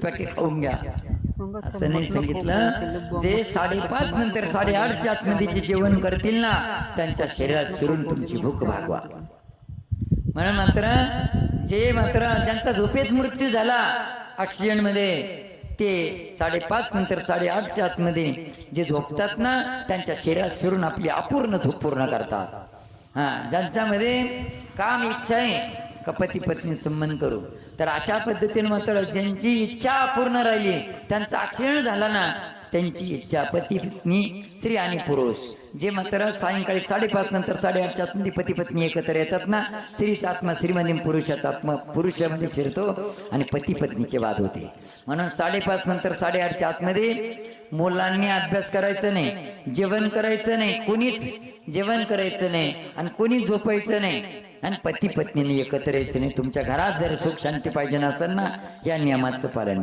फुलपाके खाऊन घ्या असं नाही सांगितलं। जे 5:30 नंतर 8:30च्या आतमध्ये जे जेवण करतील ना त्यांच्या शरीरात शिरून तुमची भूक भागवा। म्हणून मात्र जे मात्र ज्यांचा झोपेत मृत्यू झाला ऍक्सिडेंट मध्ये ते 5:30 नंतर 8:30च्या आतमध्ये जे झोपतात ना त्यांच्या शरीरात शिरून आपली अपूर्ण झोप पूर्ण करतात। हा, ज्यांच्यामध्ये काम इच्छा आहे का पती पत्नी संबंध करू, तर अशा पद्धतीने मात्र ज्यांची इच्छा अपूर्ण राहिली त्यांचा ऍक्सिडेंट झाला ना त्यांची इच्छा पती पत्नी स्त्री आणि पुरुष जे मात्र सायंकाळी 5:30 नंतर 8:30च्या आतमध्ये पती पत्नी एकत्र येतात ना स्त्रीचा आत्मा स्त्रीमध्ये पुरुषाचा आत्मा पुरुषामध्ये शिरतो आणि पती पत्नीचे वाद होते। म्हणून 5:30 नंतर 8:30च्या आतमध्ये मुलांनी अभ्यास करायचं नाही, जेवण करायचं नाही, कोणीच जेवण करायचं नाही आणि कोणी झोपायचं नाही आणि पती पत्नीने एकत्र यायचं नाही। तुमच्या घरात जर सुख शांती पाहिजे असेल ना या नियमाचं पालन